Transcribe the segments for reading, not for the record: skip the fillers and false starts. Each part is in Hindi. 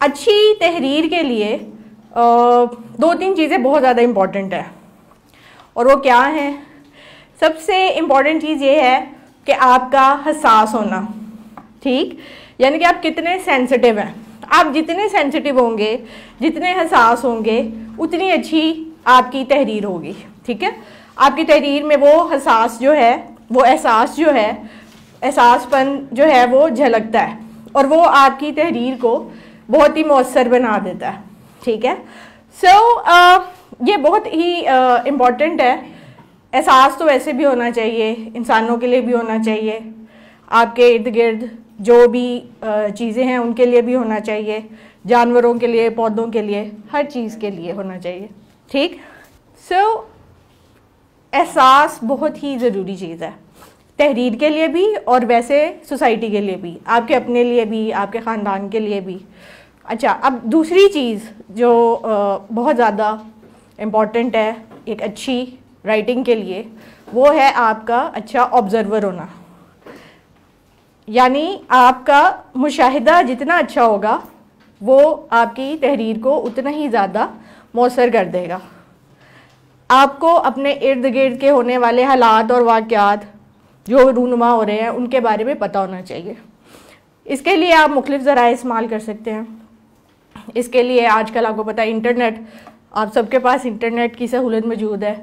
अच्छी तहरीर के लिए दो तीन चीज़ें बहुत ज़्यादा इम्पॉर्टेंट है, और वो क्या है? सबसे इम्पॉर्टेंट चीज़ ये है कि आपका हसास होना, ठीक, यानी कि आप कितने सेंसिटिव हैं। आप जितने सेंसिटिव होंगे, जितने हसास होंगे, उतनी अच्छी आपकी तहरीर होगी, ठीक है। आपकी तहरीर में वो हसास जो है, वो एहसास जो है, एहसासपन जो है वो झलकता है, और वो आपकी तहरीर को बहुत ही मौसर बना देता है, ठीक है। ये बहुत ही इम्पॉर्टेंट है। एहसास तो वैसे भी होना चाहिए, इंसानों के लिए भी होना चाहिए, आपके इर्द गिर्द जो भी चीज़ें हैं उनके लिए भी होना चाहिए, जानवरों के लिए, पौधों के लिए, हर चीज़ के लिए होना चाहिए, ठीक। एहसास बहुत ही ज़रूरी चीज़ है, तहरीर के लिए भी और वैसे सोसाइटी के लिए भी, आपके अपने लिए भी, आपके ख़ानदान के लिए भी। अच्छा, अब दूसरी चीज़ जो बहुत ज़्यादा इम्पॉर्टेंट है एक अच्छी राइटिंग के लिए, वो है आपका अच्छा ऑब्ज़र्वर होना। यानी आपका मुशाहिदा जितना अच्छा होगा, वो आपकी तहरीर को उतना ही ज़्यादा मौसर कर देगा। आपको अपने इर्द गिर्द के होने वाले हालात और वाक़यात जो रूनुमा हो रहे हैं उनके बारे में पता होना चाहिए। इसके लिए आप मुख्तलिफ़ ज़राए इस्तेमाल कर सकते हैं। इसके लिए आजकल आपको पता है इंटरनेट, आप सबके पास इंटरनेट की सहूलत मौजूद है,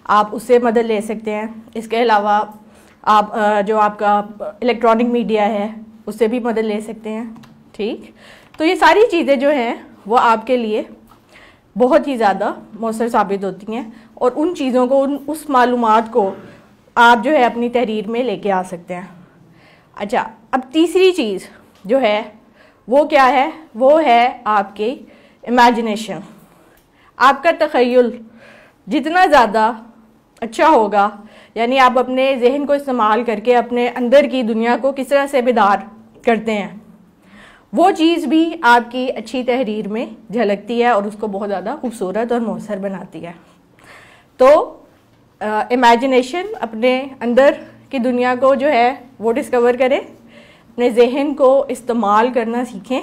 आप उससे मदद ले सकते हैं। इसके अलावा आप जो आपका इलेक्ट्रॉनिक मीडिया है उससे भी मदद ले सकते हैं, ठीक। तो ये सारी चीज़ें जो हैं वो आपके लिए बहुत ही ज़्यादा मौसर साबित होती हैं, और उन चीज़ों को, उस मालूमात को आप जो है अपनी तहरीर में लेके आ सकते हैं। अच्छा, अब तीसरी चीज़ जो है वो क्या है? वो है आपकी इमेजिनेशन। आपका तख़य्युल जितना ज़्यादा अच्छा होगा, यानी आप अपने जहन को इस्तेमाल करके अपने अंदर की दुनिया को किस तरह से बेदार करते हैं, वो चीज़ भी आपकी अच्छी तहरीर में झलकती है और उसको बहुत ज़्यादा खूबसूरत और मौसर बनाती है। तो इमेजिनेशन, अपने अंदर की दुनिया को जो है वो डिस्कवर करें, अपने जहन को इस्तेमाल करना सीखें।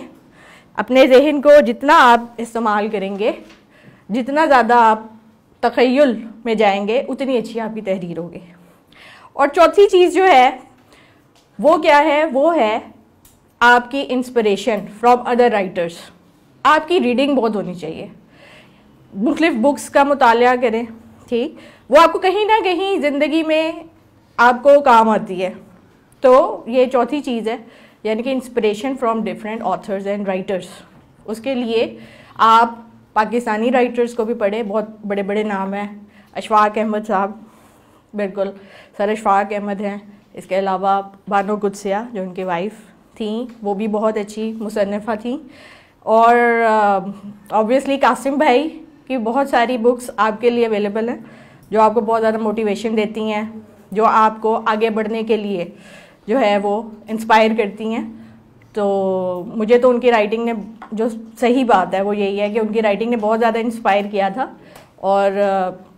अपने जहन को जितना आप इस्तेमाल करेंगे, जितना ज़्यादा आप तख़य्युल में जाएंगे, उतनी अच्छी आपकी तहरीर होगी। और चौथी चीज़ जो है वो क्या है? वो है आपकी इंस्पिरेशन फ्रॉम अदर राइटर्स। आपकी रीडिंग बहुत होनी चाहिए, मुख्तलिफ़ बुक्स का मुतालिया करें, ठीक। वो आपको कहीं ना कहीं ज़िंदगी में आपको काम आती है। तो ये चौथी चीज़ है, यानी कि inspiration from different authors and writers. उसके लिए आप पाकिस्तानी राइटर्स को भी पढ़ें, बहुत बड़े बड़े नाम हैं। अशफाक अहमद साहब, बिल्कुल सर अशफाक अहमद हैं। इसके अलावा बानो कुदसिया जो उनकी वाइफ थी, वो भी बहुत अच्छी मुसन्निफ़ा थी। और ऑब्वियसली कासिम भाई की बहुत सारी बुक्स आपके लिए अवेलेबल हैं, जो आपको बहुत ज़्यादा मोटिवेशन देती हैं, जो आपको आगे बढ़ने के लिए जो है वो इंस्पायर करती हैं। तो मुझे तो उनकी राइटिंग ने, जो सही बात है वो यही है कि उनकी राइटिंग ने बहुत ज़्यादा इंस्पायर किया था। और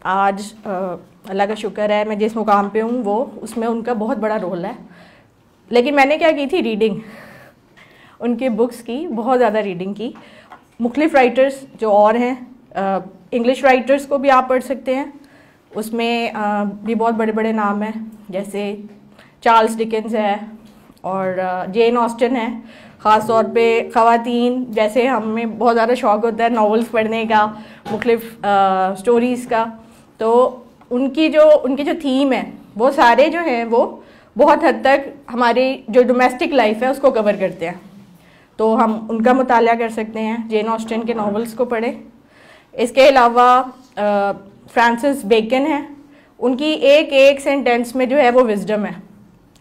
आज अल्लाह का शुक्र है मैं जिस मुकाम पे हूँ, वो उसमें उनका बहुत बड़ा रोल है। लेकिन मैंने क्या की थी? रीडिंग, उनकी बुक्स की बहुत ज़्यादा रीडिंग की। मुख्तलिफ़ राइटर्स जो और हैं, इंग्लिश राइटर्स को भी आप पढ़ सकते हैं, उसमें भी बहुत बड़े बड़े नाम हैं, जैसे चार्ल्स डिकेंस है और जेन ऑस्टन है। ख़ास तौर पे ख़वातीन, जैसे हमें बहुत ज़्यादा शौक़ होता है नॉवेल्स पढ़ने का, मुख्तलिफ़ स्टोरीज़ का, तो उनकी जो थीम है वो सारे जो हैं वो बहुत हद तक हमारी जो डोमेस्टिक लाइफ है उसको कवर करते हैं। तो हम उनका मुताला कर सकते हैं, जेन ऑस्टन के नॉवेल्स को पढ़ें। इसके अलावा फ्रांसिस बेकन है, उनकी एक एक सेंटेंस में जो है वो विजडम है।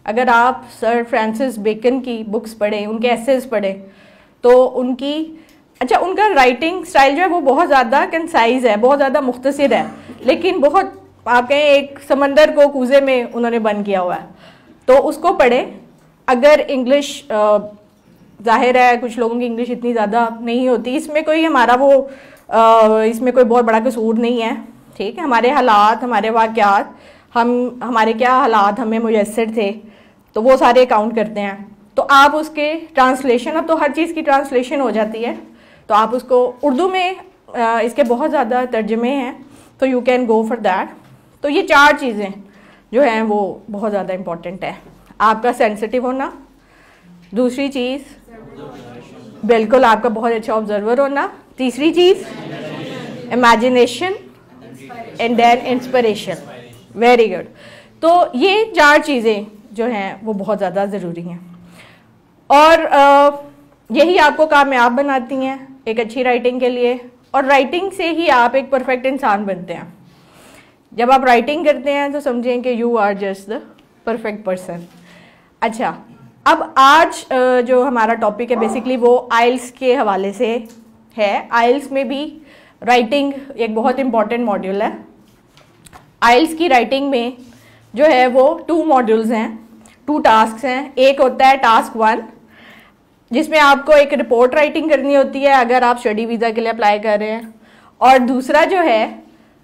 अगर आप सर फ्रांसिस बेकन की बुक्स पढ़ें, उनके एसेस पढ़ें, तो उनका राइटिंग स्टाइल जो है वो बहुत ज़्यादा कंसाइज है, बहुत ज़्यादा मुख्तसर है, लेकिन बहुत आप कहें एक समंदर को कूजे में उन्होंने बंद किया हुआ है। तो उसको पढ़ें। अगर इंग्लिश, जाहिर है कुछ लोगों की इंग्लिश इतनी ज़्यादा नहीं होती, इसमें कोई हमारा इसमें कोई बहुत बड़ा कसूर नहीं है, ठीक है। हमारे हालात, हमारे वाक़यात, हमारे क्या हालात हमें मुयस्सर थे, तो वो सारे काउंट करते हैं। तो आप उसके ट्रांसलेशन, अब तो हर चीज़ की ट्रांसलेशन हो जाती है, तो आप उसको उर्दू में इसके बहुत ज़्यादा तर्जमे हैं, तो you can go for that. तो ये 4 चीज़ें जो हैं वो बहुत ज़्यादा इम्पॉर्टेंट है। आपका सेंसिटिव होना, दूसरी चीज़ बिल्कुल आपका बहुत अच्छा ऑब्जर्वर होना, तीसरी चीज़ imagination and then inspiration. Very good. तो ये 4 चीज़ें जो हैं वो बहुत ज़्यादा ज़रूरी हैं और यही आपको कामयाब बनाती हैं एक अच्छी राइटिंग के लिए। और राइटिंग से ही आप एक परफेक्ट इंसान बनते हैं। जब आप राइटिंग करते हैं तो समझें कि you are just the perfect person. अच्छा, अब आज जो हमारा टॉपिक है बेसिकली वो आइल्स के हवाले से है। आइल्स में भी राइटिंग एक बहुत इम्पॉर्टेंट मॉड्यूल है। आइल्स की राइटिंग में जो है वो 2 मॉड्यूल्स हैं, 2 टास्क हैं। एक होता है टास्क 1 जिसमें आपको एक रिपोर्ट राइटिंग करनी होती है अगर आप स्टडी वीज़ा के लिए अप्लाई कर रहे हैं, और दूसरा जो है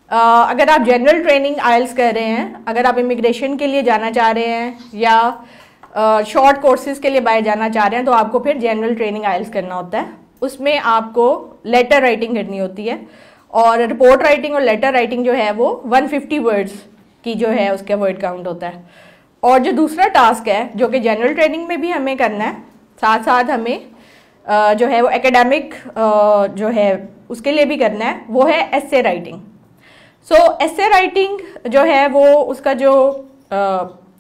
अगर आप जनरल ट्रेनिंग आइल्स कर रहे हैं, अगर आप इमिग्रेशन के लिए जाना चाह रहे हैं या शॉर्ट कोर्सेज के लिए बाहर जाना चाह रहे हैं, तो आपको फिर जनरल ट्रेनिंग आइल्स करना होता है। उसमें आपको लेटर राइटिंग करनी होती है, और रिपोर्ट राइटिंग और लेटर राइटिंग जो है वो 150 वर्ड्स की जो है उसका वर्ड काउंट होता है। और जो दूसरा टास्क है जो कि जनरल ट्रेनिंग में भी हमें करना है, साथ साथ हमें जो है वो एकेडमिक जो है उसके लिए भी करना है, वो है एसे राइटिंग। सो एसे राइटिंग जो है वो उसका जो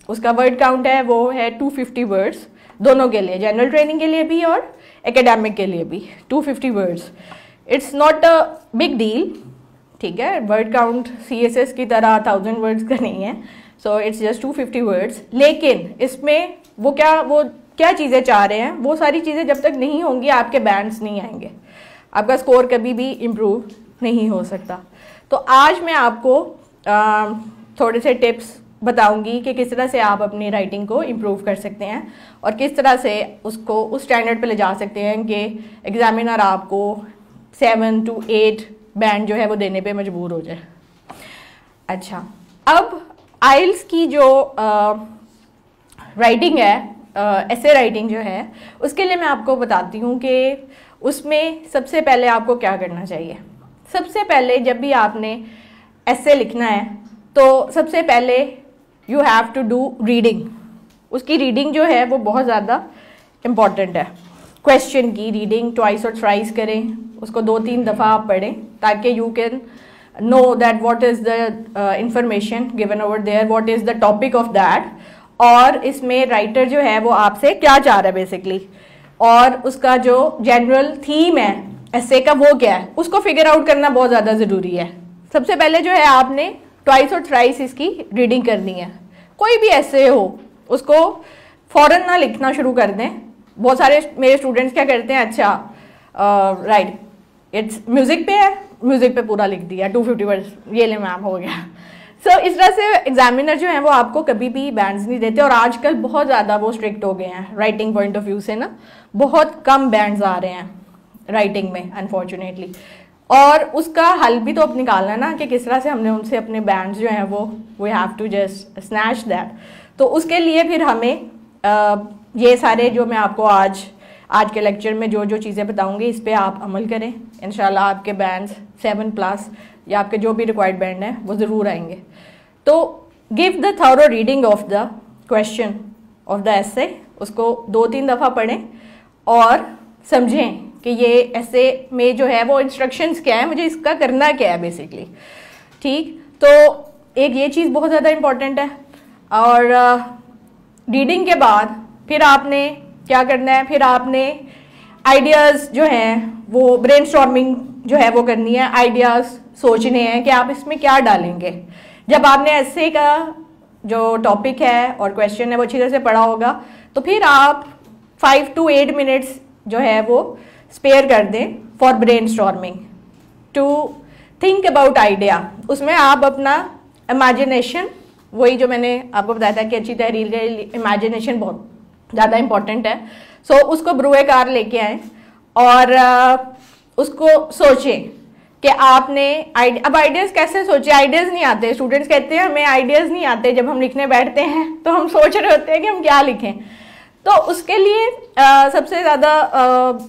उसका वर्ड काउंट है वो है 250 वर्ड्स, दोनों के लिए, जनरल ट्रेनिंग के लिए भी और एकेडमिक के लिए भी 250 words. It's not a big deal, ठीक है। वर्ड काउंट CSS की तरह 1000 वर्ड्स का नहीं है, सो इट्स जस्ट 250 वर्ड्स। लेकिन इसमें वो क्या चीज़ें चाह रहे हैं, वो सारी चीज़ें जब तक नहीं होंगी आपके बैंड्स नहीं आएंगे, आपका स्कोर कभी भी इम्प्रूव नहीं हो सकता। तो आज मैं आपको थोड़े से टिप्स बताऊंगी कि किस तरह से आप अपनी राइटिंग को इम्प्रूव कर सकते हैं और किस तरह से उसको उस स्टैंडर्ड पे ले जा सकते हैं कि एग्जामिनर आपको 7 to 8 बैंड जो है वो देने पे मजबूर हो जाए। अच्छा, अब आइल्स की जो राइटिंग है, एसे राइटिंग जो है, उसके लिए मैं आपको बताती हूँ कि उसमें सबसे पहले आपको क्या करना चाहिए। सबसे पहले जब भी आपने एसे लिखना है तो सबसे पहले you have to do reading. उसकी रीडिंग जो है वो बहुत ज़्यादा इम्पॉर्टेंट है। क्वेश्चन की रीडिंग ट्वाइस और थ्राइस करें, उसको 2-3 दफ़ा आप पढ़ें ताकि you can know that what is the information given over there, what is the topic of that, और इसमें राइटर जो है वो आपसे क्या चाह रहा है बेसिकली, और उसका जो जनरल थीम है एसे का वो क्या है, उसको फिगर आउट करना बहुत ज़्यादा ज़रूरी है। सबसे पहले जो है आपने ट्वाइस और थ्राइस इसकी रीडिंग करनी है। कोई भी एसे हो उसको फ़ौरन ना लिखना शुरू कर दें। बहुत सारे मेरे स्टूडेंट्स क्या करते हैं, अच्छा राइट इट्स म्यूज़िक पे है, म्यूज़िक पे पूरा लिख दिया 250 वर्ड्स, ये ले मैम हो गया। सो इस तरह से एग्जामिनर जो है वो आपको कभी भी बैंड्स नहीं देते, और आजकल बहुत ज़्यादा वो स्ट्रिक्ट हो गए हैं राइटिंग पॉइंट ऑफ व्यू से ना, बहुत कम बैंड्स आ रहे हैं राइटिंग में अनफॉर्चुनेटली। और उसका हल भी तो अब निकालना ना कि किस तरह से हमने उनसे अपने बैंड्स जो हैं वो we have to just snatch that. तो उसके लिए फिर हमें ये सारे जो मैं आपको आज के लेक्चर में जो चीज़ें बताऊंगी इस पर आप अमल करें। इंशाल्लाह आपके बैंड्स 7+ या आपके जो भी रिक्वायर्ड बैंड हैं वो ज़रूर आएंगे। तो give the thorough reading of the question of the essay, उसको 2-3 दफ़ा पढ़ें और समझें कि ये ऐसे में जो है वो इंस्ट्रक्शंस क्या है, मुझे इसका करना क्या है बेसिकली, ठीक। तो एक ये चीज़ बहुत ज़्यादा इम्पॉर्टेंट है। और रीडिंग के बाद फिर आपने क्या करना है, फिर आपने आइडियाज़ जो हैं वो ब्रेनस्टॉर्मिंग जो है वो करनी है। आइडियाज़ सोचने हैं कि आप इसमें क्या डालेंगे। जब आपने ऐसे का जो टॉपिक है और क्वेश्चन है वो अच्छी तरह से पढ़ा होगा तो फिर आप 5 to 8 मिनट्स जो है वो स्पेयर कर दें for brainstorming to think about idea. उसमें आप अपना इमेजिनेशन, वही जो मैंने आपको बताया था कि अच्छी तहरीर के लिए इमेजिनेशन बहुत ज़्यादा इम्पॉर्टेंट है। सो उसको ब्रुए कार लेके आएँ और उसको सोचें कि आपने अब आइडियाज़ कैसे सोचे। आइडियाज़ नहीं आते, स्टूडेंट्स कहते हैं हमें आइडियाज़ नहीं आते, जब हम लिखने बैठते हैं तो हम सोच रहे होते हैं कि हम क्या लिखें। तो उसके लिए सबसे ज़्यादा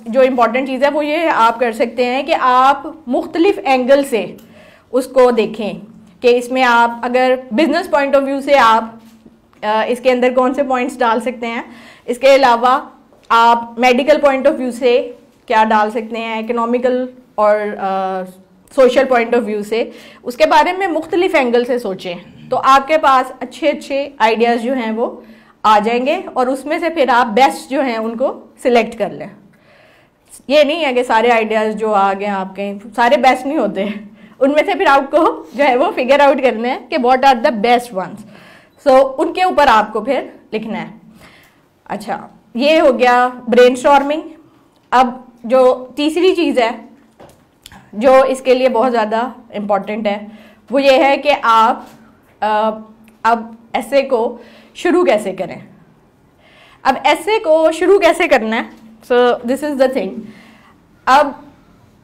जो इम्पोर्टेंट चीज़ है वो ये आप कर सकते हैं कि आप मुख्तलिफ एंगल से उसको देखें कि इसमें आप अगर बिजनेस पॉइंट ऑफ व्यू से आप इसके अंदर कौन से पॉइंट्स डाल सकते हैं, इसके अलावा आप मेडिकल पॉइंट ऑफ व्यू से क्या डाल सकते हैं, इकोनॉमिकल और सोशल पॉइंट ऑफ व्यू से, उसके बारे में मुख्तलिफ एंगल से सोचें तो आपके पास अच्छे अच्छे आइडियाज़ जो हैं वो आ जाएंगे और उसमें से फिर आप बेस्ट जो हैं उनको सिलेक्ट कर लें। ये नहीं है कि सारे आइडियाज़ जो आ गए आपके सारे बेस्ट नहीं होते, उनमें से फिर आपको जो है वो फिगर आउट करना है कि what are the best ones. So उनके ऊपर आपको फिर लिखना है। अच्छा, ये हो गया ब्रेनस्टॉर्मिंग। अब जो तीसरी चीज़ है जो इसके लिए बहुत ज़्यादा इम्पॉर्टेंट है वो ये है कि आप अब ऐसे को शुरू कैसे करें। अब ऐसे को शुरू कैसे करना है, so this is the thing. अब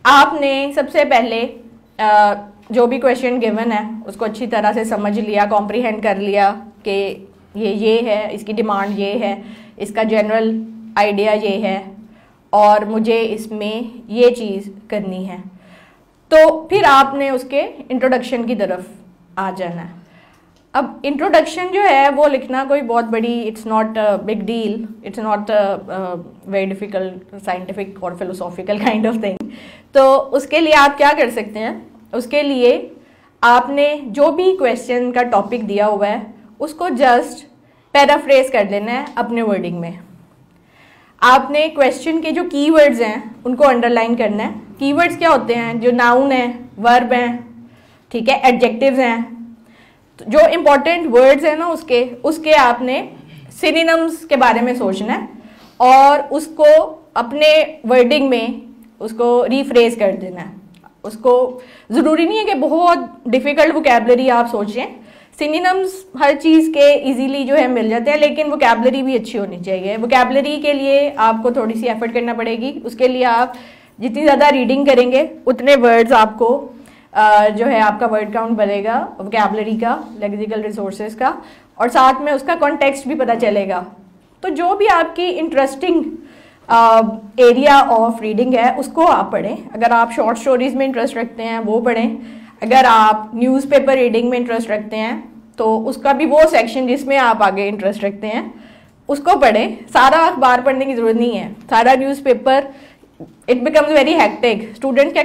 आपने सबसे पहले जो भी क्वेश्चन गिवन है उसको अच्छी तरह से समझ लिया, कॉम्प्रीहेंड कर लिया कि ये है, इसकी डिमांड ये है, इसका जनरल आइडिया ये है और मुझे इसमें ये चीज़ करनी है। तो फिर आपने उसके इंट्रोडक्शन की तरफ आ जाना है। अब इंट्रोडक्शन जो है वो लिखना कोई बहुत बड़ी, it's not a big deal, it's not very difficult scientific और फिलोसॉफिकल काइंड ऑफ थिंग। तो उसके लिए आप क्या कर सकते हैं, उसके लिए आपने जो भी क्वेश्चन का टॉपिक दिया हुआ है उसको जस्ट पैराफ्रेज कर लेना है अपने वर्डिंग में। आपने क्वेश्चन के जो कीवर्ड्स हैं उनको अंडरलाइन करना है। कीवर्ड्स क्या होते हैं, जो नाउन है, वर्ब हैं, ठीक है, एडजेक्टिव्स हैं। तो जो इम्पोर्टेंट वर्ड्स हैं ना उसके आपने सिनोनिम्स के बारे में सोचना है और उसको अपने वर्डिंग में उसको रीफ्रेज कर देना है। उसको ज़रूरी नहीं है कि बहुत डिफ़िकल्ट वोकैबलरी आप सोचें, सिनोनिम्स हर चीज़ के इजीली जो है मिल जाते हैं, लेकिन वोकैबलरी भी अच्छी होनी चाहिए। वोकैबलरी के लिए आपको थोड़ी सी एफर्ट करना पड़ेगी। उसके लिए आप जितनी ज़्यादा रीडिंग करेंगे उतने वर्ड्स आपको जो है आपका वर्ड काउंट बढ़ेगा, वोकैबलरी का, लेक्सिकल रिसोर्सेज का, और साथ में उसका कॉन्टेक्स्ट भी पता चलेगा। तो जो भी आपकी इंटरेस्टिंग एरिया ऑफ रीडिंग है उसको आप पढ़ें। अगर आप शॉर्ट स्टोरीज में इंटरेस्ट रखते हैं वो पढ़ें। अगर आप न्यूज़पेपर रीडिंग में इंटरेस्ट रखते हैं तो उसका भी वो सेक्शन जिसमें आप आगे इंटरेस्ट रखते हैं उसको पढ़ें। सारा अखबार पढ़ने की ज़रूरत नहीं है, सारा newspaper it becomes very hectic. Students क्या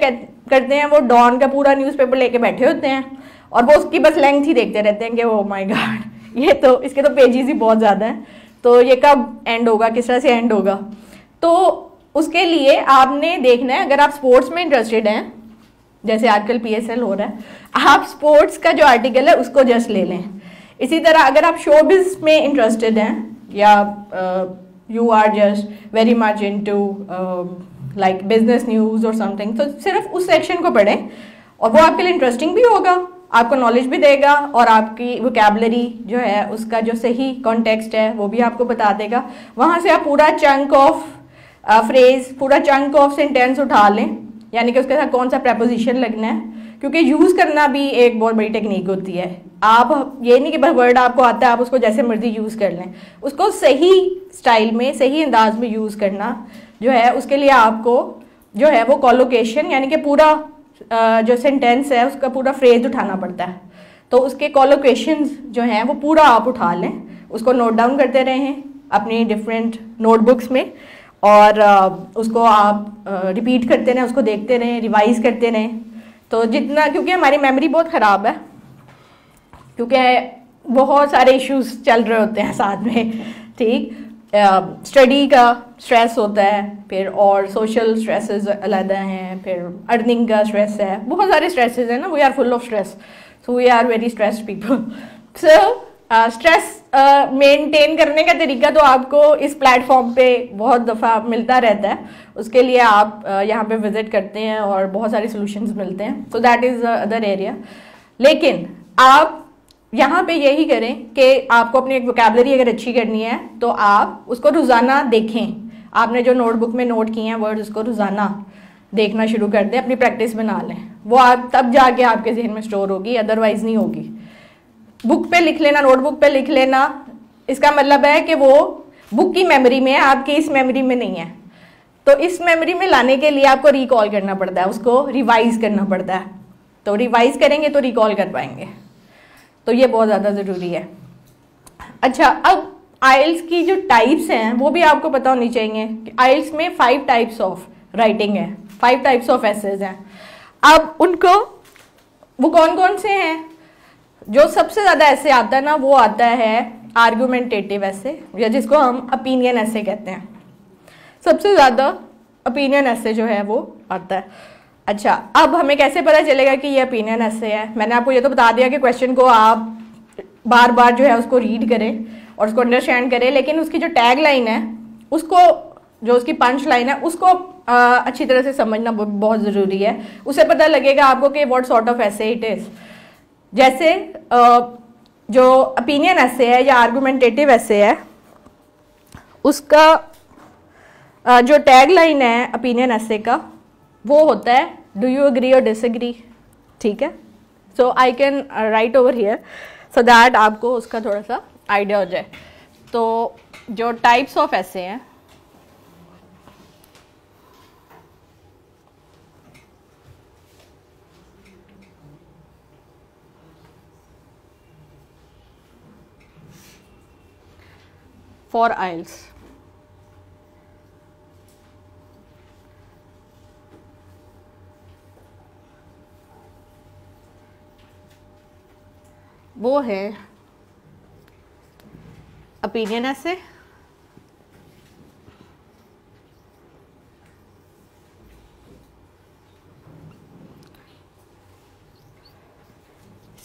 करते हैं, वो डॉन का पूरा न्यूज़पेपर लेके बैठे होते हैं और वो उसकी बस लेंथ ही देखते रहते हैं कि ओ माय गॉड ये तो इसके तो पेजेस ही बहुत ज़्यादा हैं, तो ये कब एंड होगा, किस तरह से एंड होगा। तो उसके लिए आपने देखना है, अगर आप स्पोर्ट्स में इंटरेस्टेड हैं, जैसे आजकल PSL हो रहा है, आप स्पोर्ट्स का जो आर्टिकल है उसको जस्ट ले लें। इसी तरह अगर आप शोबिज में इंटरेस्टेड हैं या you are just very much into like business news और समथिंग, तो सिर्फ उस सेक्शन को पढ़ें और वो आपके लिए इंटरेस्टिंग भी होगा, आपको नॉलेज भी देगा और आपकी वोकैबलरी जो है उसका जो सही कॉन्टेक्स्ट है वो भी आपको बता देगा। वहाँ से आप पूरा चंक ऑफ फ्रेज, पूरा चंक ऑफ सेंटेंस उठा लें, यानी कि उसके साथ कौन सा प्रपोजिशन लगना है, क्योंकि यूज़ करना भी एक बहुत बड़ी टेक्निक होती है। आप ये नहीं कि बस वर्ड आपको आता है आप उसको जैसे मर्जी यूज़ कर लें, उसको सही स्टाइल में, सही अंदाज में यूज़ करना जो है उसके लिए आपको जो है वो कॉलोकेशन, यानी कि पूरा जो सेंटेंस है उसका पूरा फ्रेज उठाना पड़ता है। तो उसके कॉलोकेशंस जो हैं वो पूरा आप उठा लें, उसको नोट डाउन करते रहें अपनी डिफरेंट नोटबुक्स में और उसको आप रिपीट करते रहें, उसको देखते रहें, रिवाइज करते रहें। तो जितना, क्योंकि हमारी मेमोरी बहुत ख़राब है, क्योंकि बहुत सारे इश्यूज चल रहे होते हैं साथ में, ठीक, स्टडी का स्ट्रेस होता है, फिर और सोशल स्ट्रेसेस अलग हैं, फिर अर्निंग का स्ट्रेस है, बहुत सारे स्ट्रेसेस हैं ना, we are full of stress, so we are very stressed people. So stress maintain करने का तरीका तो आपको इस प्लेटफॉर्म पे बहुत दफ़ा मिलता रहता है, उसके लिए आप यहाँ पे विजिट करते हैं और बहुत सारे सॉल्यूशंस मिलते हैं, so that is other area. लेकिन आप यहाँ पे यही करें कि आपको अपनी एक वोकैबलरी अगर अच्छी करनी है तो आप उसको रोज़ाना देखें। आपने जो नोटबुक में नोट किए हैं वर्ड्स, उसको रोज़ाना देखना शुरू कर दें, अपनी प्रैक्टिस बना लें, वो आप तब जाके आपके जहन में स्टोर होगी, अदरवाइज नहीं होगी। बुक पे लिख लेना, नोटबुक पे लिख लेना, इसका मतलब है कि वो बुक की मेमोरी में है, आपकी इस मेमोरी में नहीं है। तो इस मेमोरी में लाने के लिए आपको रिकॉल करना पड़ता है, उसको रिवाइज करना पड़ता है। तो रिवाइज करेंगे तो रिकॉल कर पाएंगे, तो ये बहुत ज़्यादा ज़रूरी है। अच्छा, अब आइल्स की जो टाइप्स हैं वो भी आपको पता होनी चाहिए। आइल्स में 5 टाइप्स ऑफ राइटिंग है, 5 टाइप्स ऑफ एसेज हैं। अब उनको वो कौन कौन से हैं? जो सबसे ज़्यादा ऐसे आता है ना, वो आता है आर्गुमेंटेटिव ऐसे, या जिसको हम ओपिनियन ऐसे कहते हैं। सबसे ज़्यादा ओपिनियन ऐसे जो है वो आता है। अच्छा, अब हमें कैसे पता चलेगा कि ये ओपिनियन ऐसे है? मैंने आपको ये तो बता दिया कि क्वेश्चन को आप बार बार जो है उसको रीड करें और उसको अंडरस्टैंड करें, लेकिन उसकी जो टैग लाइन है उसको, जो उसकी पंच लाइन है उसको अच्छी तरह से समझना बहुत ज़रूरी है। उससे पता लगेगा आपको कि व्हाट सॉर्ट ऑफ ऐसे इट इज़। जैसे जो ओपिनियन ऐसे है या आर्गुमेंटेटिव ऐसे है, उसका जो टैग लाइन है ओपिनियन ऐसे का, वो होता है डू यू एग्री और डिसएग्री। ठीक है, so I can write over here so that आपको उसका थोड़ा सा आइडिया हो जाए। तो जो टाइप्स ऑफ ऐसे हैं, फॉर आइल्स, वो है ओपिनियन ऐसे,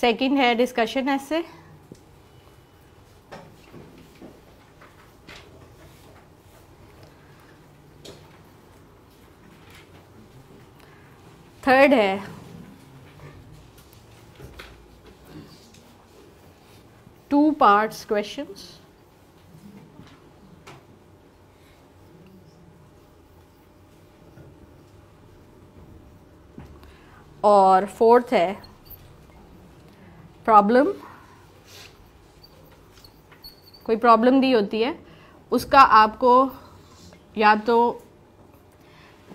सेकंड है डिस्कशन ऐसे, थर्ड है टू पार्ट्स क्वेश्चंस, और फोर्थ है प्रॉब्लम। कोई प्रॉब्लम दी होती है, उसका आपको या तो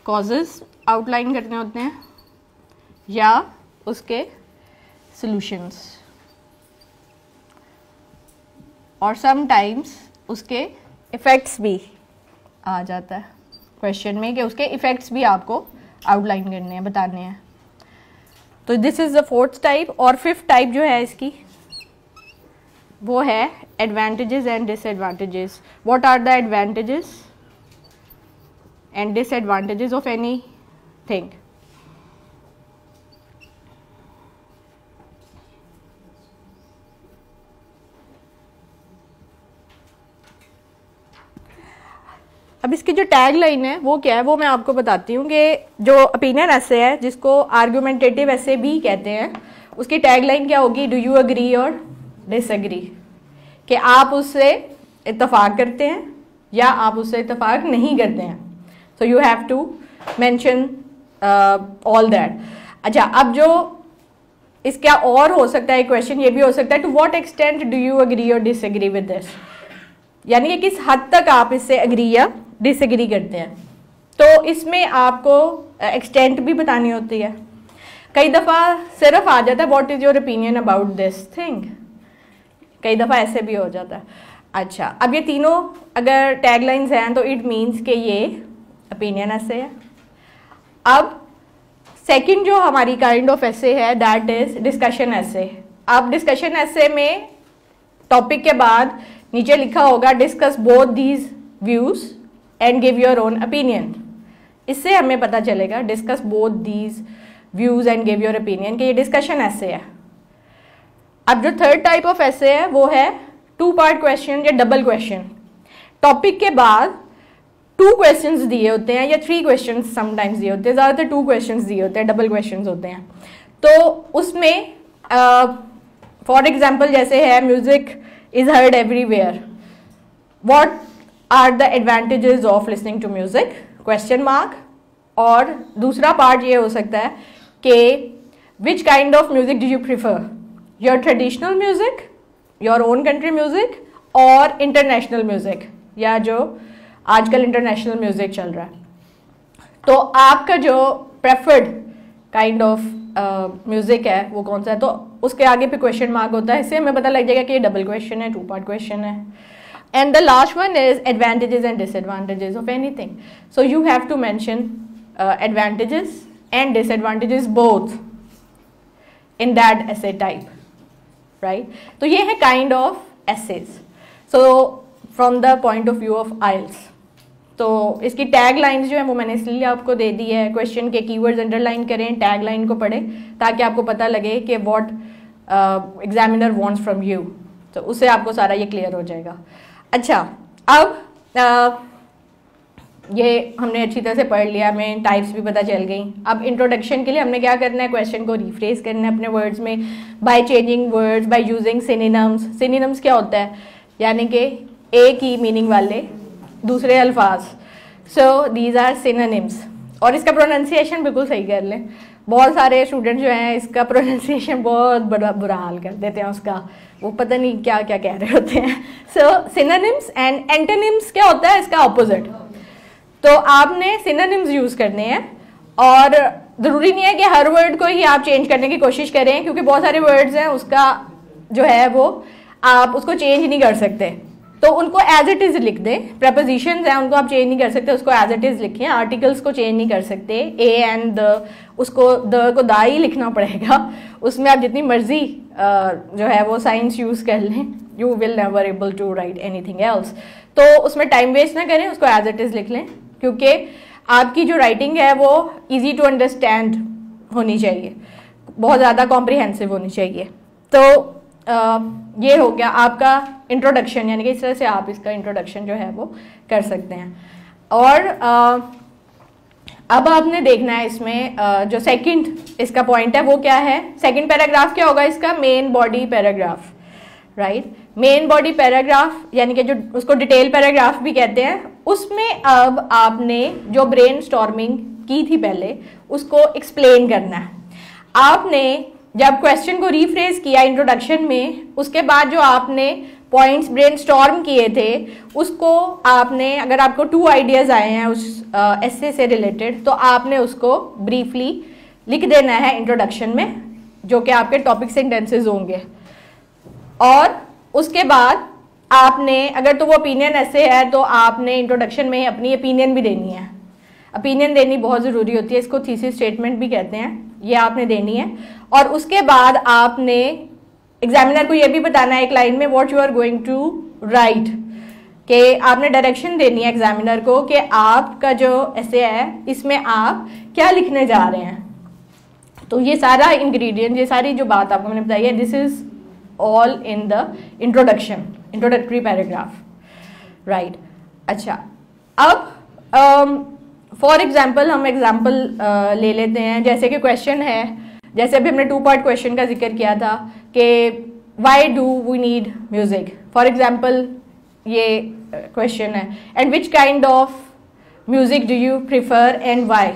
कॉजेस आउटलाइन करने होते हैं या उसके सॉल्यूशंस, और समटाइम्स उसके इफ़ेक्ट्स भी आ जाता है क्वेश्चन में, कि उसके इफ़ेक्ट्स भी आपको आउटलाइन करने हैं, बताने हैं। तो this is the fourth type. और फिफ्थ टाइप जो है इसकी, वो है advantages and disadvantages. What are the advantages and disadvantages of anything. अब इसकी जो टैग लाइन है वो क्या है, वो मैं आपको बताती हूँ कि जो ओपिनियन ऐसे है, जिसको आर्गुमेंटेटिव ऐसे भी कहते हैं, उसकी टैग लाइन क्या होगी? डू यू एग्री और डिसएग्री, कि आप उससे इत्तेफाक करते हैं या आप उससे इत्तेफाक नहीं करते हैं। So you have to mention all that. अच्छा, अब जो इसका और हो सकता है क्वेश्चन ये भी हो सकता है, to what extent do you agree और डिसएग्री विद दिस, यानी कि किस हद तक आप इससे एग्री या डिसएग्री करते हैं। तो इसमें आपको एक्सटेंट भी बतानी होती है। कई दफ़ा सिर्फ आ जाता है what is your opinion about this thing, कई दफ़ा ऐसे भी हो जाता है। अच्छा, अब ये तीनों अगर टैगलाइंस हैं तो इट मीन्स कि ये ओपिनियन ऐसे है। अब सेकंड जो हमारी काइंड ऑफ ऐसे है, दैट इज डिस्कशन ऐसे। अब डिस्कशन ऐसे में टॉपिक के बाद नीचे लिखा होगा discuss both these views and give your own opinion. इससे हमें पता चलेगा discuss both these views and give your opinion, कि ये डिस्कशन ऐसे है। अब जो थर्ड टाइप ऑफ ऐसे है वो है टू पार्ट क्वेश्चन या डबल क्वेश्चन। टॉपिक के बाद 2 क्वेश्चंस दिए होते हैं या 3 क्वेश्चंस समटाइम्स दिए होते हैं, ज़्यादातर 2 क्वेश्चंस दिए होते हैं, डबल क्वेश्चंस होते हैं। तो उसमें फॉर एग्जांपल जैसे है music is heard everywhere, what are the advantages of listening to music question mark. और दूसरा पार्ट ये हो सकता है कि which kind of music do you prefer, your traditional music, your own country music और इंटरनेशनल म्यूजिक। या जो आजकल इंटरनेशनल म्यूज़िक चल रहा है। तो आपका जो प्रेफर्ड काइंड ऑफ म्यूज़िक है वो कौन सा है, तो उसके आगे पे क्वेश्चन मार्क होता है। इससे हमें पता लग जाएगा कि ये डबल क्वेश्चन है, 2 पार्ट क्वेश्चन है। And the last one is advantages and disadvantages of anything. So you have to mention advantages and disadvantages both in that essay type, right. तो ये है kind of essays, so from the point of view of IELTS. तो इसकी टैग लाइन्स जो है वो मैंने इसलिए आपको दे दी है, क्वेश्चन के कीवर्ड्स अंडरलाइन करें, टैग लाइन को पढ़ें, ताकि आपको पता लगे कि what examiner wants from you, तो उससे आपको सारा ये क्लियर हो जाएगा। अच्छा, अब ये हमने अच्छी तरह से पढ़ लिया, हमें टाइप्स भी पता चल गई। अब इंट्रोडक्शन के लिए हमने क्या करना है, क्वेश्चन को रिफ्रेज करना है अपने वर्ड्स में by changing words, by using synonyms. Synonyms क्या होता है, यानी कि एक ही मीनिंग वाले दूसरे अल्फाज। So these are synonyms. और इसका प्रोनाउंसिएशन बिल्कुल सही कर लें। बहुत सारे स्टूडेंट जो हैं इसका प्रोनाउंसिएशन बहुत बड़ा बुरा हाल कर देते हैं उसका, वो पता नहीं क्या क्या कह रहे होते हैं। सो सिनोनिम्स एंड एंटोनिम्स क्या होता है, इसका ऑपोजिट। तो आपने सिनोनिम्स यूज़ करने हैं, और ज़रूरी नहीं है कि हर वर्ड को ही आप चेंज करने की कोशिश करें, क्योंकि बहुत सारे वर्ड्स हैं उसका जो है वो आप उसको चेंज नहीं कर सकते, तो उनको एज इट इज़ लिख दें। प्रपोजिशंस हैं उनको आप चेंज नहीं कर सकते, उसको एज इट इज़ लिखें। आर्टिकल्स को चेंज नहीं कर सकते, ए एंड द, उसको द को दा ही लिखना पड़ेगा। उसमें आप जितनी मर्जी जो है वो साइंस यूज़ कर लें, you will never able to write anything else. तो उसमें टाइम वेस्ट ना करें, उसको एज इट इज़ लिख लें, क्योंकि आपकी जो राइटिंग है वो ईजी टू अंडरस्टैंड होनी चाहिए, बहुत ज़्यादा कॉम्प्रिहेंसिव होनी चाहिए। तो ये हो गया आपका इंट्रोडक्शन, यानी कि इस तरह से आप इसका इंट्रोडक्शन जो है वो कर सकते हैं। और अब आपने देखना है इसमें जो सेकंड इसका पॉइंट है वो क्या है। सेकंड पैराग्राफ क्या होगा इसका, main body paragraph, right. Main body paragraph यानी कि जो उसको डिटेल पैराग्राफ भी कहते हैं, उसमें अब आपने जो ब्रेन स्टॉर्मिंग की थी पहले उसको एक्सप्लेन करना है। आपने जब क्वेश्चन को रीफ्रेज किया इंट्रोडक्शन में, उसके बाद जो आपने पॉइंट्स ब्रेनस्टॉर्म किए थे उसको आपने, अगर आपको 2 आइडियाज़ आए हैं उस एसे से रिलेटेड, तो आपने उसको ब्रीफली लिख देना है इंट्रोडक्शन में, जो कि आपके टॉपिक सेंटेंसेस होंगे। और उसके बाद आपने, अगर तो वो ओपिनियन ऐसे है तो आपने इंट्रोडक्शन में अपनी ओपिनियन भी देनी है। ओपिनियन देनी बहुत ज़रूरी होती है, इसको थीसिस स्टेटमेंट भी कहते हैं, ये आपने देनी है। और उसके बाद आपने एग्जामिनर को ये भी बताना है एक लाइन में what you are going to write, कि आपने डायरेक्शन देनी है एग्जामिनर को कि आपका जो ऐसे है इसमें आप क्या लिखने जा रहे हैं। तो ये सारा इंग्रेडिएंट, ये सारी जो बात आपको मैंने बताई है, this is all in the introduction, introductory paragraph, right. अच्छा, अब फॉर एग्जाम्पल हम एग्जाम्पल ले लेते हैं, जैसे कि क्वेश्चन है, जैसे अभी हमने 2 पार्ट क्वेश्चन का जिक्र किया था कि why do we need music. For example ये क्वेश्चन है, and which kind of music do you prefer and why,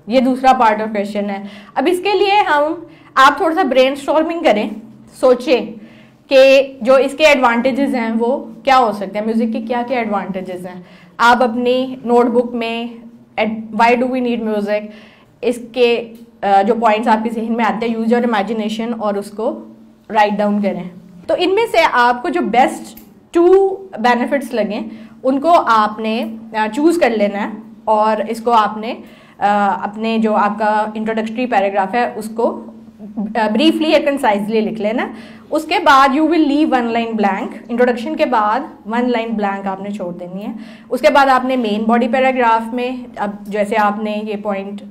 ये दूसरा पार्ट ऑफ क्वेश्चन है। अब इसके लिए आप थोड़ा सा ब्रेनस्टॉर्मिंग करें, सोचें कि जो इसके एडवांटेजेस हैं वो क्या हो सकते हैं, म्यूजिक के क्या क्या एडवांटेजेस हैं। आप अपनी नोटबुक में why do we need music, इसके जो पॉइंट्स आपके जहन में आते हैं, यूज योर इमेजिनेशन और उसको राइट डाउन करें। तो इनमें से आपको जो बेस्ट 2 बेनिफिट्स लगें उनको आपने चूज़ कर लेना है, और इसको आपने अपने जो आपका इंट्रोडक्टरी पैराग्राफ है उसको ब्रीफली या कंसाइजली लिख लेना। उसके बाद you will leave 1 line blank, introduction के बाद 1 लाइन ब्लैंक आपने छोड़ देनी है। उसके बाद आपने मेन बॉडी पैराग्राफ में, अब जैसे आपने ये पॉइंट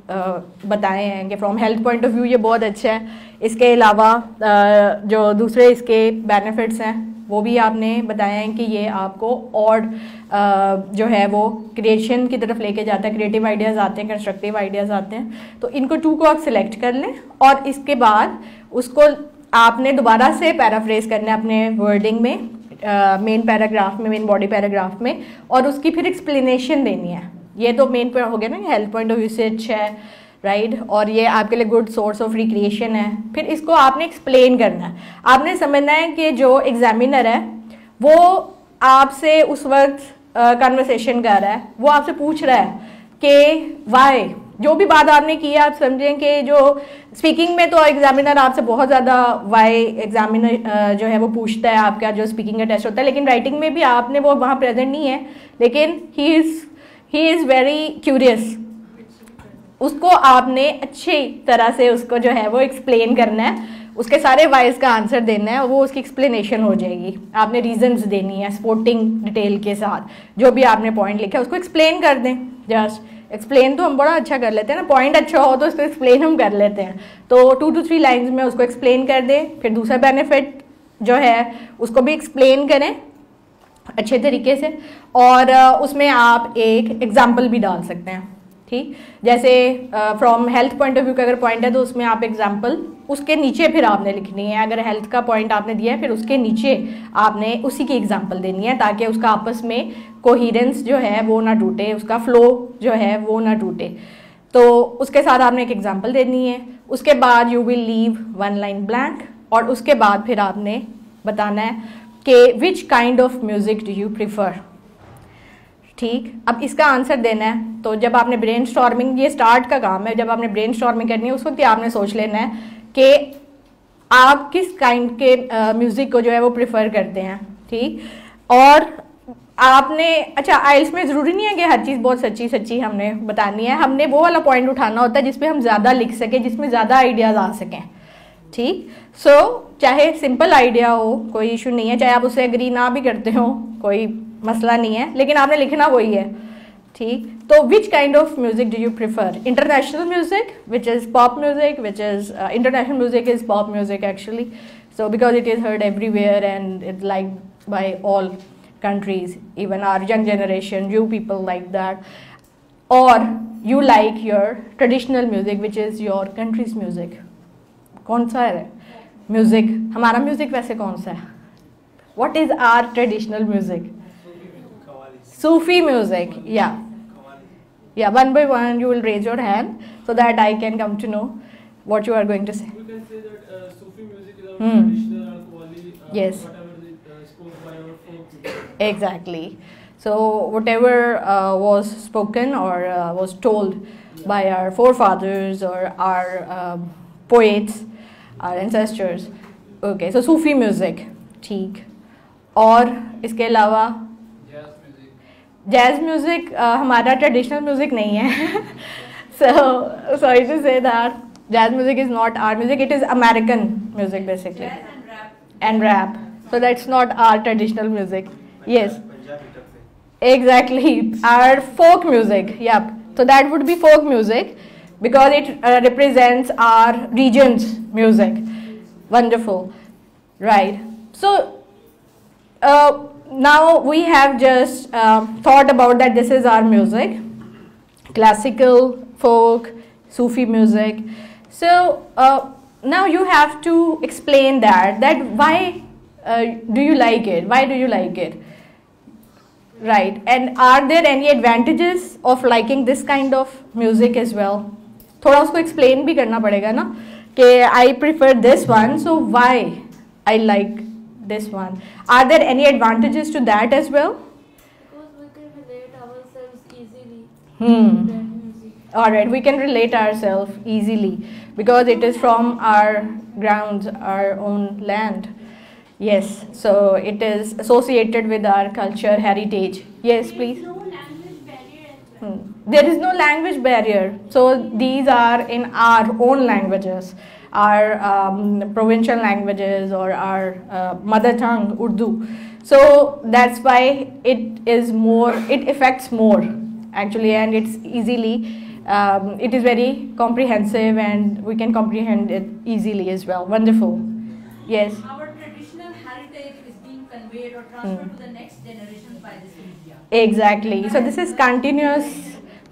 बताए हैं कि from health point of view ये बहुत अच्छा है, इसके अलावा जो दूसरे इसके बेनिफिट्स हैं वो भी आपने बताया है कि ये आपको और जो है वो क्रिएशन की तरफ लेके जाता है, क्रिएटिव आइडियाज़ आते हैं, कंस्ट्रक्टिव आइडियाज़ आते हैं। तो इनको 2 को आप सिलेक्ट कर लें, और इसके बाद उसको आपने दोबारा से पैराफ्रेज करना है अपने वर्डिंग में, मेन पैराग्राफ में, मेन बॉडी पैराग्राफ में, और उसकी फिर एक्सप्लेनेशन देनी है। ये तो मेन हो गया ना, हेल्थ पॉइंट ऑफ व्यू से अच्छा है, राइट, और ये आपके लिए गुड सोर्स ऑफ रिक्रिएशन है। फिर इसको आपने एक्सप्लेन करना है, आपने समझना है कि जो एग्जामिनर है वो आपसे उस वक्त कन्वर्सेशन कर रहा है, वो आपसे पूछ रहा है कि वाई, जो भी बात आपने की है आप समझें कि जो स्पीकिंग में तो एग्जामिनर आपसे बहुत ज़्यादा वाई एग्जामिनर जो है वो पूछता है आपका जो स्पीकिंग का टेस्ट होता है, लेकिन राइटिंग में भी आपने वो वहाँ प्रेजेंट नहीं है, लेकिन ही इज़ वेरी क्यूरियस। उसको आपने अच्छी तरह से उसको जो है वो एक्सप्लेन करना है, उसके सारे वाइज का आंसर देना है और वो उसकी एक्सप्लेनेशन हो जाएगी। आपने रीजंस देनी है सपोर्टिंग डिटेल के साथ, जो भी आपने पॉइंट लिखा है उसको एक्सप्लेन कर दें। जस्ट एक्सप्लेन तो हम बड़ा अच्छा कर लेते हैं ना, पॉइंट अच्छा हो तो उसको एक्सप्लेन हम कर लेते हैं, तो 2 to 3 लाइन्स में उसको एक्सप्लेन कर दें। फिर दूसरा बेनिफिट जो है उसको भी एक्सप्लेन करें अच्छे तरीके से, और उसमें आप एक एग्जाम्पल भी डाल सकते हैं। ठीक, जैसे from health point of view का अगर पॉइंट है तो उसमें आप एग्जाम्पल उसके नीचे फिर आपने लिखनी है। अगर हेल्थ का पॉइंट आपने दिया है फिर उसके नीचे आपने उसी की एग्जाम्पल देनी है, ताकि उसका आपस में कोहिरेंस जो है वो ना टूटे, उसका फ्लो जो है वो ना टूटे। तो उसके साथ आपने एक एग्जाम्पल देनी है। उसके बाद you will leave 1 line blank, और उसके बाद फिर आपने बताना है कि which kind of music do you prefer. ठीक, अब इसका आंसर देना है। तो जब आपने ब्रेन स्टॉर्मिंग, ये स्टार्ट का काम है, जब आपने ब्रेन स्टॉर्मिंग करनी है उस वक्त आपने सोच लेना है कि आप किस काइंड के म्यूज़िक को जो है वो प्रिफर करते हैं। ठीक, और आपने अच्छा आइल्स में ज़रूरी नहीं है कि हर चीज़ बहुत सच्ची सच्ची हमने बतानी है, हमने वो वाला पॉइंट उठाना होता है जिसपे हम ज़्यादा लिख सकें, जिसमें ज़्यादा आइडियाज़ आ सकें। ठीक, चाहे सिंपल आइडिया हो कोई इशू नहीं है, चाहे आप उससे एग्री ना भी करते हो कोई मसला नहीं है, लेकिन आपने लिखना वही है। ठीक, तो विच kind of music do you prefer? International music, which is pop music, which is international music is pop music actually, so because it is heard everywhere and it's liked by all countries, even our young generation, you people like that. Or you like your traditional music which is your country's music. कौन सा है म्यूजिक? हमारा म्यूजिक वैसे कौन सा है? What is our traditional music? Sufi music. Yeah, one by one you will raise your hand so that I can come to know what you are going to say. We can say that Sufi music is our traditional, our Qawwali, yes, whatever is spoken by our folk people. Exactly. So whatever was spoken or was told by our forefathers or our poets, our ancestors. Okay, so Sufi music. ठीक, और इसके अलावा जैज़ म्यूज़िक हमारा ट्रेडिशनल म्यूज़िक नहीं है। so sorry to say that jazz music is not our music, it is American music basically. Jazz and rap. So that's not our traditional music. Yes, exactly, our folk music. Yep, so that would be folk music because it represents our region's music. Wonderful, right? So now we have just thought about that this is our music, classical, folk, Sufi music. So now you have to explain that why do you like it, why do you like it, right? And are there any advantages of liking this kind of music as well? थोड़ा उसको explain भी करना पड़ेगा ना कि I prefer this one, so why I like this one. Are there any advantages to that as well? Because we can relate ourselves easily to that music. Alright, we can relate ourselves easily because it is from our grounds, our own land. Yes, so it is associated with our culture, heritage. Yes, please. There is no language barrier as well. There is no language barrier. So these are in our own languages, our provincial languages or our mother tongue, Urdu. So that's why it is more, it affects more actually, and it's easily, it is very comprehensive and we can comprehend it easily as well. Wonderful. Yes. Our traditional heritage is being conveyed or transferred to the next generation by this media. Exactly. So this is continuous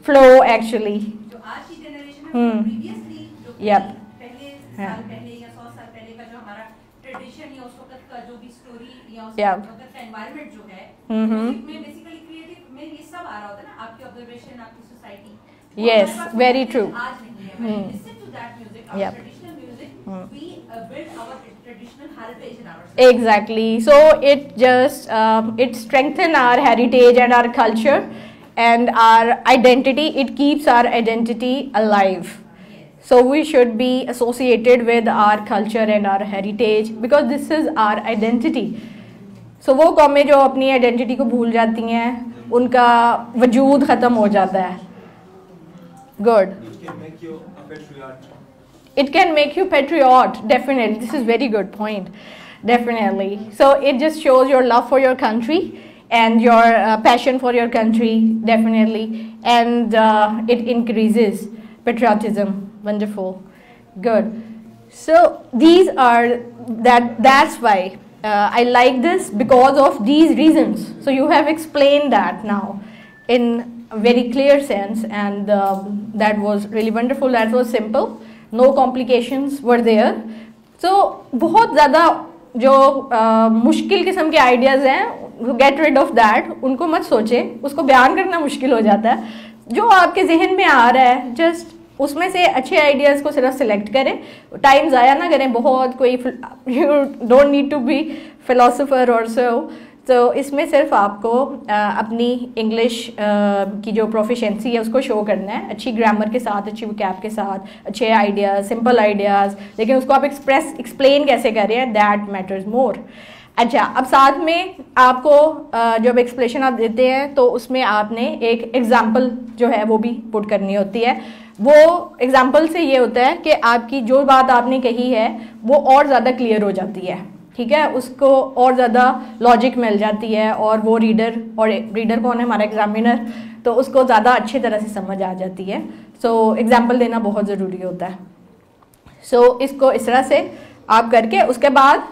flow actually. जो आज की generation है previously जो Yep. पहले साल पहले या 100 साल पहले का जो हमारा tradition या उस वक्त का जो भी story या उस Yep. वक्त का environment जो है उसमें basically creative में ये सब आ रहा होता है ना, आपकी observation, आपकी society. Yes, very true. आज नहीं है. When we listen to that music, our Yep. traditional music, we build our tradition national heritage in our Exactly. So it strengthens our heritage and our culture and our identity. It keeps our identity alive. So we should be associated with our culture and our heritage because this is our identity. So वो कौमें जो अपनी आइडेंटिटी को भूल जाती हैं उनका वजूद ख़त्म हो जाता है. Good. It can make you a patriot. It can make you patriot, definitely. This is very good point, definitely. So it just shows your love for your country and your passion for your country, definitely. And it increases patriotism. Wonderful. Good. So these are, that's why I like this because of these reasons. So you have explained that now in a very clear sense, and that was really wonderful. That was simple. No complications were there. So बहुत ज़्यादा जो मुश्किल किस्म के आइडियाज़ हैं, get rid of that. उनको मत सोचें, उसको बयान करना मुश्किल हो जाता है. जो आपके जहन में आ रहा है, just उसमें से अच्छे आइडियाज़ को सिर्फ सिलेक्ट करें. टाइम ज़ाया ना करें बहुत. कोई you don't need to be philosopher or so. तो इसमें सिर्फ आपको अपनी इंग्लिश की जो प्रोफिशेंसी है उसको शो करना है, अच्छी ग्रामर के साथ, अच्छी वोकैब के साथ, अच्छे आइडियाज़, सिंपल आइडियाज़, लेकिन उसको आप एक्सप्लेन कैसे कर रहे हैं, दैट मैटर्स मोर. अच्छा, अब साथ में आपको जब एक्सप्लेनेशन आप देते हैं तो उसमें आपने एक एग्जांपल जो है वो भी पुट करनी होती है. वो एग्जांपल से ये होता है कि आपकी जो बात आपने कही है वो और ज़्यादा क्लियर हो जाती है. ठीक है, उसको और ज़्यादा लॉजिक मिल जाती है और वो रीडर, और रीडर कौन है, हमारा एग्जामिनर, तो उसको ज़्यादा अच्छी तरह से समझ आ जाती है. सो एग्जाम्पल देना बहुत ज़रूरी होता है. सो इसको इस तरह से आप करके उसके बाद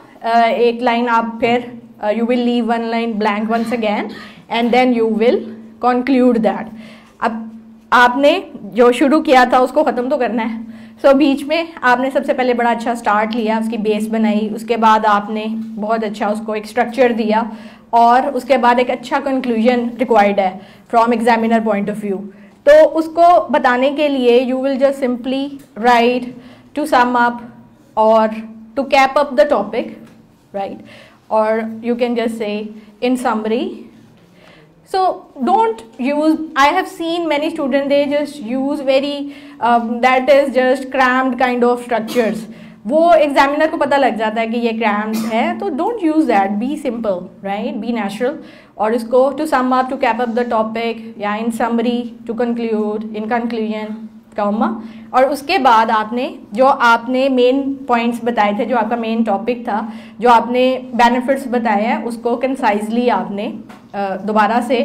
एक लाइन आप फिर you will leave one line blank once again and then you will conclude that. अब आपने जो शुरू किया था उसको ख़त्म तो करना है. सो बीच में आपने सबसे पहले बड़ा अच्छा स्टार्ट लिया, उसकी बेस बनाई, उसके बाद आपने बहुत अच्छा उसको एक स्ट्रक्चर दिया और उसके बाद एक अच्छा कंक्लूजन रिक्वायर्ड है from examiner point of view. तो उसको बताने के लिए you will just simply write to sum up और to cap up the topic, right, और you can just say in summary. So don't use, I have seen many students, they just use very that is just crammed kind of structures. वो एग्जामिनर को पता लग जाता है कि ये crammed है, तो don't use that. Be simple, right? Be natural. और इसको to sum up, to cap up the topic, या in summary, to conclude, in conclusion, comma. और उसके बाद आपने जो आपने मेन पॉइंट्स बताए थे, जो आपका मेन टॉपिक था, जो आपने बेनिफिट्स बताए हैं, उसको कंसाइजली आपने दोबारा से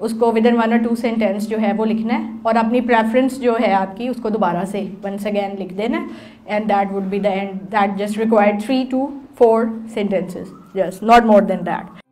उसको विद इन 1 or 2 सेंटेंस जो है वो लिखना है और अपनी प्रेफरेंस जो है आपकी उसको दोबारा से वंस अगेन लिख देना है. And that would be the end. That just required 3 to 4 sentences, just not more than that.